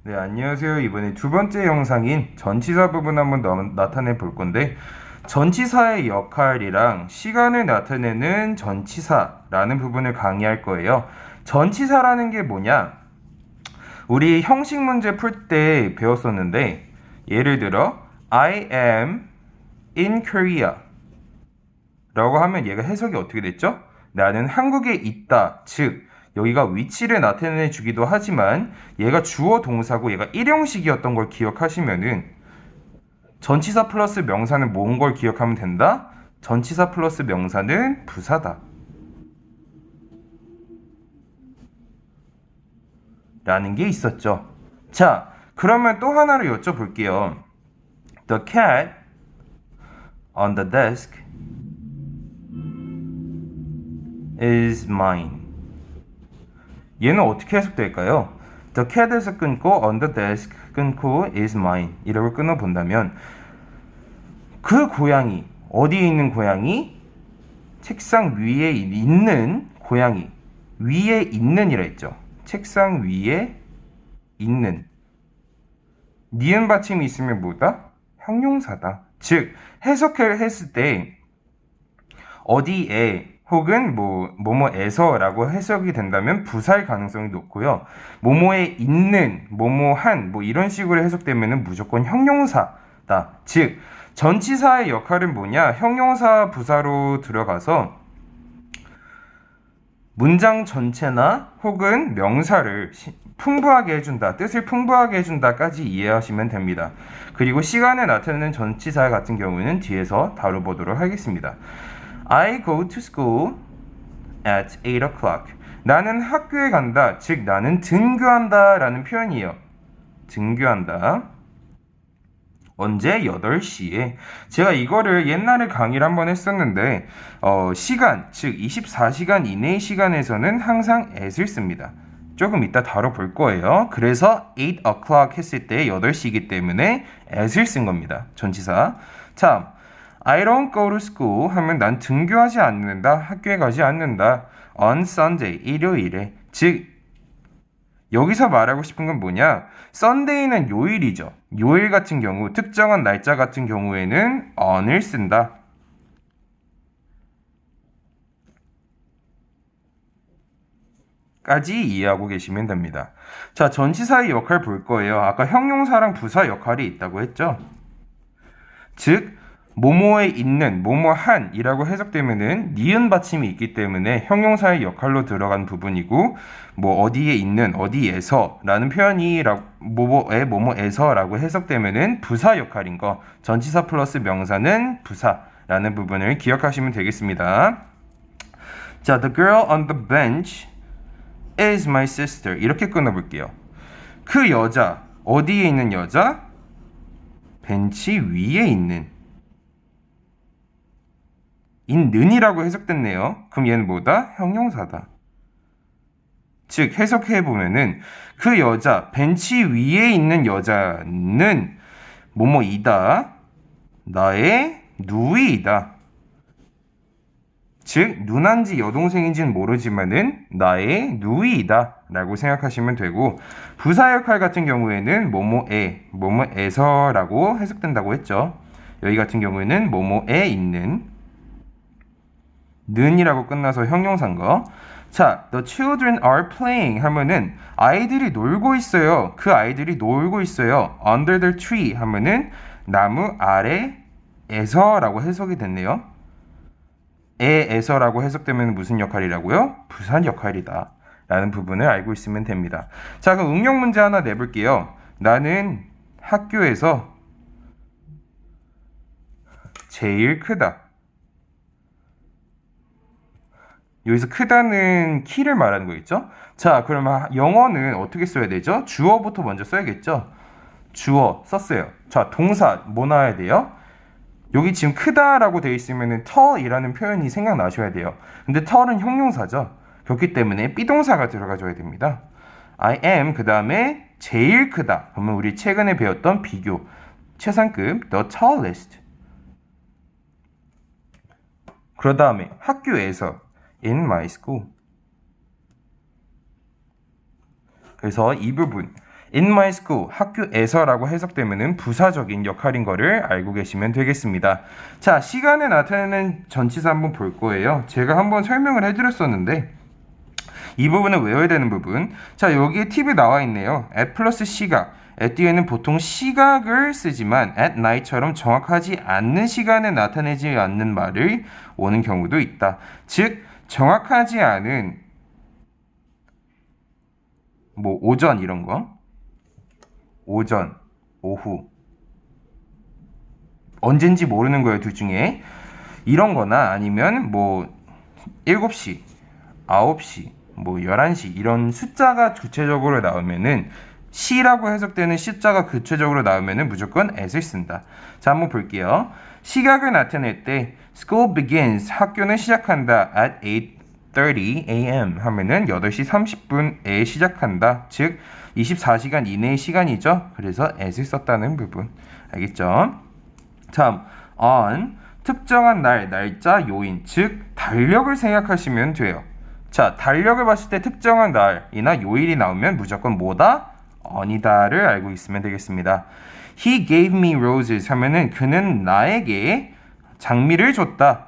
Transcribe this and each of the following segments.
네, 안녕하세요. 이번에 두 번째 영상인 전치사 부분 한번 나타내 볼 건데, 전치사의 역할이랑 시간을 나타내는 전치사라는 부분을 강의할 거예요. 전치사라는 게 뭐냐? 우리 형식 문제 풀 때 배웠었는데, 예를 들어 I am in Korea 라고 하면 얘가 해석이 어떻게 됐죠? 나는 한국에 있다. 즉 여기가 위치를 나타내 주기도 하지만 얘가 주어 동사고 얘가 일형식이었던 걸 기억하시면은 전치사 플러스 명사는 뭔 걸 기억하면 된다? 전치사 플러스 명사는 부사다 라는 게 있었죠. 자, 그러면 또 하나를 여쭤볼게요. The cat on the desk is mine. 얘는 어떻게 해석될까요? The cat에서 끊고 on the desk 끊고 is mine 이라고 끊어본다면 그 고양이, 어디에 있는 고양이? 책상 위에 있는 고양이. 위에 있는이라 했죠. 책상 위에 있는. 니은 받침이 있으면 뭐다? 형용사다. 즉 해석을 했을 때 어디에 혹은 뭐뭐에서라고 해석이 된다면 부사일 가능성이 높고요. 뭐뭐에 있는, 뭐뭐한 이런 식으로 해석되면은 무조건 형용사다. 즉 전치사의 역할은 뭐냐? 형용사 부사로 들어가서 문장 전체나 혹은 명사를 풍부하게 해준다, 뜻을 풍부하게 해준다까지 이해하시면 됩니다. 그리고 시간에 나타내는 전치사 같은 경우는 뒤에서 다뤄보도록 하겠습니다. I go to school at 8 o'clock. 나는 학교에 간다, 즉 나는 등교한다 라는 표현이에요. 등교한다. 언제? 8시에. 제가 이거를 옛날에 강의를 한번 했었는데 시간, 즉 24시간 이내의 시간에서는 항상 at을 씁니다. 조금 이따 다뤄볼 거예요. 그래서 8 o'clock 했을 때 8시이기 때문에 at을 쓴 겁니다. 전치사. 자, I don't go to school 하면 난 등교하지 않는다, 학교에 가지 않는다. On Sunday, 일요일에. 즉 여기서 말하고 싶은 건 뭐냐? Sunday는 요일이죠. 요일 같은 경우, 특정한 날짜 같은 경우에는 on을 쓴다. 까지 이해하고 계시면 됩니다. 자, 전치사의 역할 볼 거예요. 아까 형용사랑 부사 역할이 있다고 했죠. 즉 뭐뭐에 있는, 뭐뭐한이라고 해석되면은 니은 받침이 있기 때문에 형용사의 역할로 들어간 부분이고, 어디에 있는, 어디에서라는 표현이 뭐뭐에, 뭐뭐에서라고 해석되면은 부사 역할인 거, 전치사 플러스 명사는 부사라는 부분을 기억하시면 되겠습니다. 자, the girl on the bench is my sister. 이렇게 끊어볼게요. 그 여자, 어디에 있는 여자? 벤치 위에 있는. 있는이라고 해석됐네요. 그럼 얘는 뭐다? 형용사다. 즉 해석해보면은 그 여자, 벤치 위에 있는 여자는 뭐뭐이다. 나의 누이이다. 즉 누난지 여동생인지는 모르지만은 나의 누이이다 라고 생각하시면 되고, 부사 역할 같은 경우에는 뭐뭐에, 뭐뭐에서라고 해석된다고 했죠. 여기 같은 경우에는 뭐뭐에 있는, 는이라고 끝나서 형용사인 거. 자, the children are playing 하면은 아이들이 놀고 있어요. 그 아이들이 놀고 있어요. under the tree 하면은 나무 아래에서라고 해석이 됐네요. 에서라고 해석되면 무슨 역할이라고요? 부산 역할이다 라는 부분을 알고 있으면 됩니다. 자, 그럼 응용 문제 하나 내볼게요. 나는 학교에서 제일 크다. 여기서 크다는 키를 말하는 거겠죠? 자, 그러면 영어는 어떻게 써야 되죠? 주어부터 먼저 써야겠죠? 주어 썼어요. 자, 동사 뭐 나와야 돼요? 여기 지금 크다라고 되어 있으면 터이라는 표현이 생각나셔야 돼요. 근데 터는 형용사죠. 그렇기 때문에 비동사가 들어가줘야 됩니다. I am 그 다음에 제일 크다. 그러면 우리 최근에 배웠던 비교 최상급 the tallest. 그 다음에 학교에서 in my school. 그래서 이 부분 In my school, 학교에서라고 해석되면은 부사적인 역할인 거를 알고 계시면 되겠습니다. 자, 시간에 나타내는 전치사 한번 볼 거예요. 제가 한번 설명을 해드렸었는데 이 부분은 외워야 되는 부분. 자, 여기에 팁이 나와 있네요. at 플러스 시각. at 뒤에는 보통 시각을 쓰지만 at night처럼 정확하지 않는 시간에 나타내지 않는 말을 오는 경우도 있다. 즉, 정확하지 않은 뭐 오전 이런 거. 오전, 오후 언젠지 모르는 거예요. 둘 중에 이런 거나 아니면 뭐 7시, 9시, 뭐 11시 이런 숫자가 구체적으로 나오면은 시라고 해석되는 숫자가 구체적으로 나오면은 무조건 at을 쓴다. 자, 한번 볼게요. 시각을 나타낼 때 school begins, 학교는 시작한다 at 8:30 a.m. 하면은 8시 30분에 시작한다. 즉 24시간 이내의 시간이죠. 그래서 at을 썼다는 부분. 알겠죠? 다음, on, 특정한 날, 날짜, 요인, 즉 달력을 생각하시면 돼요. 자, 달력을 봤을 때 특정한 날이나 요일이 나오면 무조건 뭐다? on이다를 알고 있으면 되겠습니다. He gave me roses 하면은 그는 나에게 장미를 줬다.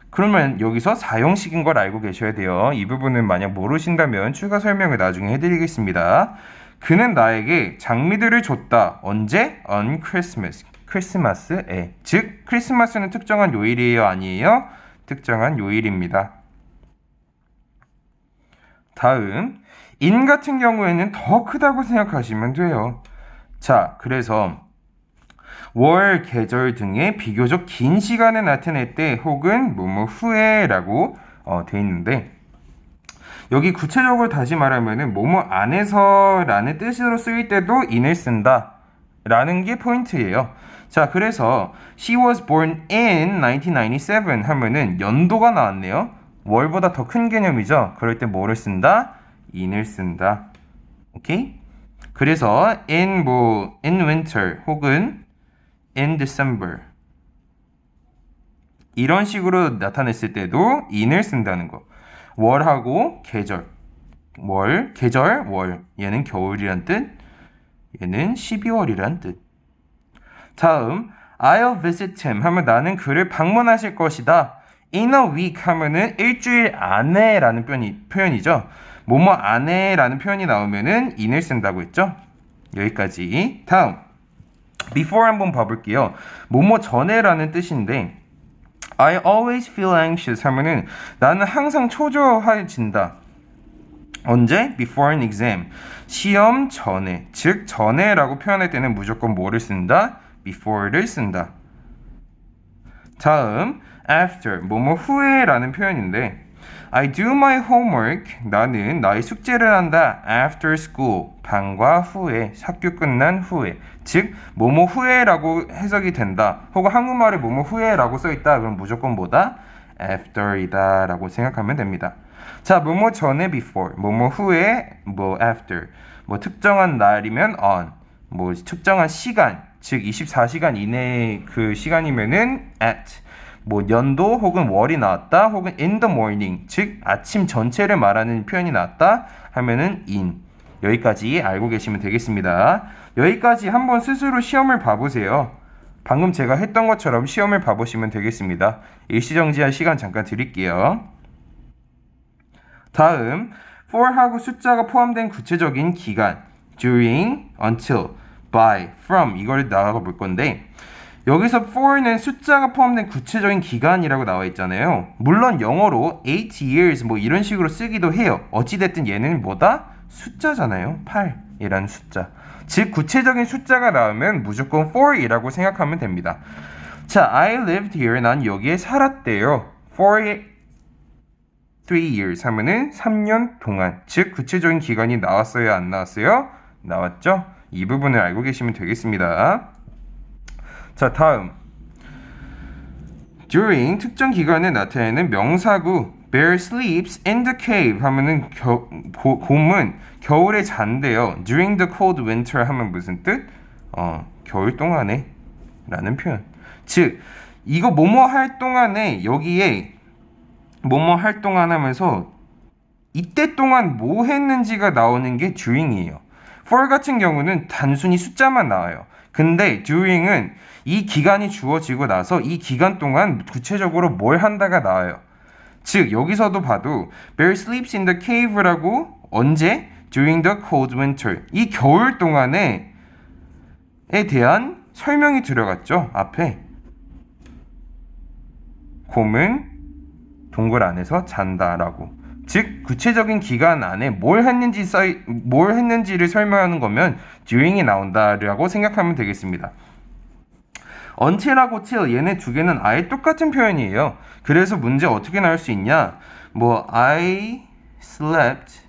그러면 여기서 사용식인 걸 알고 계셔야 돼요. 이 부분은 만약 모르신다면 추가 설명을 나중에 해드리겠습니다. 그는 나에게 장미들을 줬다. 언제? On Christmas. 크리스마스에. 즉, 크리스마스는 특정한 요일이에요? 아니에요? 특정한 요일입니다. 다음, in 같은 경우에는 더 크다고 생각하시면 돼요. 자, 그래서 월, 계절 등의 비교적 긴 시간에 나타낼 때 혹은 뭐뭐 후에라고 돼 있는데 여기 구체적으로 다시 말하면은 뭐뭐 안에서 라는 뜻으로 쓰일 때도 in을 쓴다 라는 게 포인트예요. 자, 그래서 she was born in 1997 하면은 연도가 나왔네요. 월보다 더 큰 개념이죠. 그럴 때 뭐를 쓴다? in을 쓴다. 오케이? 그래서 in winter 혹은 in December 이런 식으로 나타냈을 때도 in을 쓴다는 거. 월하고 계절. 계절, 월. 얘는 겨울이란 뜻. 얘는 12월이란 뜻. 다음, I'll visit him 하면 나는 그를 방문하실 것이다. In a week 하면은 일주일 안에 라는 표현이죠. 뭐뭐 안에 라는 표현이 나오면은 in을 쓴다고 했죠. 여기까지. 다음, before 한번 봐볼게요. 뭐뭐 전에라는 뜻인데 I always feel anxious 하면은 나는 항상 초조해진다. 언제? Before an exam. 시험 전에. 즉 전에라고 표현할 때는 무조건 뭐를 쓴다? before를 쓴다. 다음 after. 뭐뭐 후에라는 표현인데 I do my homework. 나는 나의 숙제를 한다. After school. 방과 후에. 학교 끝난 후에. 즉 뭐뭐 후에라고 해석이 된다. 혹은 한국말에 뭐뭐 후에라고 써있다. 그럼 무조건 뭐다? After이다 라고 생각하면 됩니다. 자, 뭐뭐 전에 before. 뭐뭐 후에 뭐 after. 뭐 특정한 날이면 on. 뭐 특정한 시간. 즉 24시간 이내의 그 시간이면은 at. 뭐 연도 혹은 월이 나왔다 혹은 in the morning 즉 아침 전체를 말하는 표현이 나왔다 하면은 in. 여기까지 알고 계시면 되겠습니다. 여기까지 한번 스스로 시험을 봐보세요. 방금 제가 했던 것처럼 시험을 봐보시면 되겠습니다. 일시정지한 시간 잠깐 드릴게요. 다음 for하고 숫자가 포함된 구체적인 기간 during, until, by, from 이걸 나가 볼 건데 여기서 for는 숫자가 포함된 구체적인 기간이라고 나와 있잖아요. 물론 영어로 8 years 뭐 이런 식으로 쓰기도 해요. 어찌됐든 얘는 뭐다? 숫자잖아요. 8이라는 숫자. 즉 구체적인 숫자가 나오면 무조건 for이라고 생각하면 됩니다. 자, I lived here. 난 여기에 살았대요. for 3 years 하면은 3년 동안. 즉 구체적인 기간이 나왔어요? 안 나왔어요? 나왔죠? 이 부분을 알고 계시면 되겠습니다. 자, 다음 during 특정 기간에 나타내는 명사구 bear sleeps in the cave 하면은 곰은 겨울에 잔대요. during the cold winter 하면 무슨 뜻? 겨울 동안에 라는 표현. 즉 이거 뭐뭐 할 동안에 여기에 뭐뭐 할 동안 하면서 이때 동안 뭐 했는지가 나오는 게 during이에요. for 같은 경우는 단순히 숫자만 나와요. 근데 during은 이 기간이 주어지고 나서 이 기간 동안 구체적으로 뭘 한다가 나와요. 즉 여기서도 봐도 Bear sleeps in the cave라고 언제? During the cold winter. 이 겨울 동안에 대한 설명이 들어갔죠. 앞에 곰은 동굴 안에서 잔다라고. 즉 구체적인 기간 안에 뭘 했는지를 설명하는 거면 during이 나온다라고 생각하면 되겠습니다. until하고 till 얘네 두 개는 아예 똑같은 표현이에요. 그래서 문제 어떻게 나올 수 있냐? I slept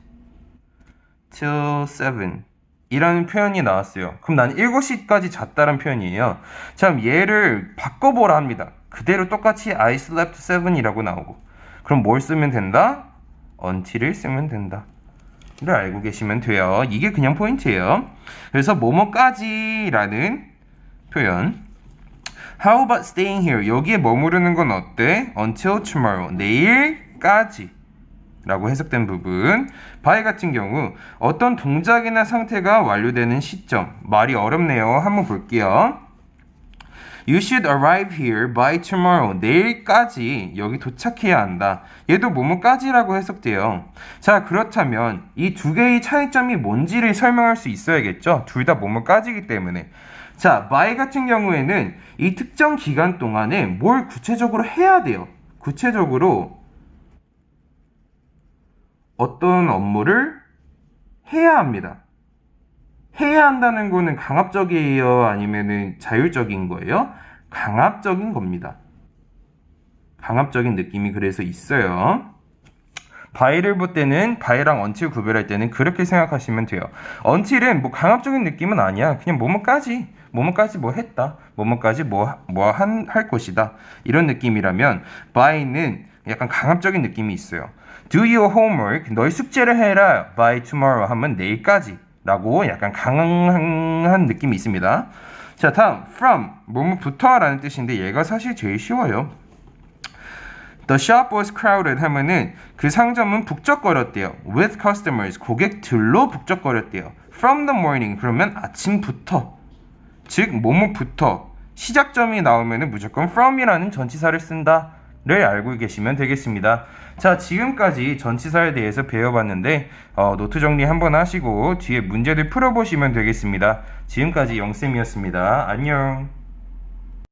till 7 이라는 표현이 나왔어요. 그럼 난 7시까지 잤다는 표현이에요. 참 얘를 바꿔보라 합니다. 그대로 똑같이 I slept 7이라고 나오고 그럼 뭘 쓰면 된다? until을 쓰면 된다 를 알고 계시면 돼요. 이게 그냥 포인트예요. 그래서 뭐뭐까지 라는 표현. How about staying here? 여기에 머무르는 건 어때? Until tomorrow. 내일까지 라고 해석된 부분. by 같은 경우 어떤 동작이나 상태가 완료되는 시점. 말이 어렵네요. 한번 볼게요. You should arrive here by tomorrow. 내일까지 여기 도착해야 한다. 얘도 뭐뭐까지라고 해석돼요. 자, 그렇다면 이 두 개의 차이점이 뭔지를 설명할 수 있어야겠죠? 둘 다 뭐뭐까지이기 때문에. 자, by 같은 경우에는 이 특정 기간 동안에 뭘 구체적으로 해야 돼요. 구체적으로 어떤 업무를 해야 합니다. 해야 한다는 거는 강압적이에요? 아니면은 자율적인 거예요? 강압적인 겁니다. 강압적인 느낌이 그래서 있어요. by를 볼 때는 by랑 until 구별할 때는 그렇게 생각하시면 돼요. until은 뭐 강압적인 느낌은 아니야. 그냥 뭐뭐까지 뭐 했다. 뭐뭐까지 할 것이다. 이런 느낌이라면 by는 약간 강압적인 느낌이 있어요. Do your homework. 너의 숙제를 해라. by tomorrow 하면 내일까지. 라고 약간 강한 느낌이 있습니다. 자, 다음 from 뭐뭐부터 라는 뜻인데 얘가 사실 제일 쉬워요. The shop was crowded 하면은 그 상점은 북적거렸대요. With customers 고객들로 북적거렸대요. From the morning 그러면 아침부터 즉 뭐뭐부터 시작점이 나오면은 무조건 from이라는 전치사를 쓴다 를 알고 계시면 되겠습니다. 자, 지금까지 전치사에 대해서 배워봤는데 노트 정리 한번 하시고 뒤에 문제들 풀어보시면 되겠습니다. 지금까지 영쌤이었습니다. 안녕.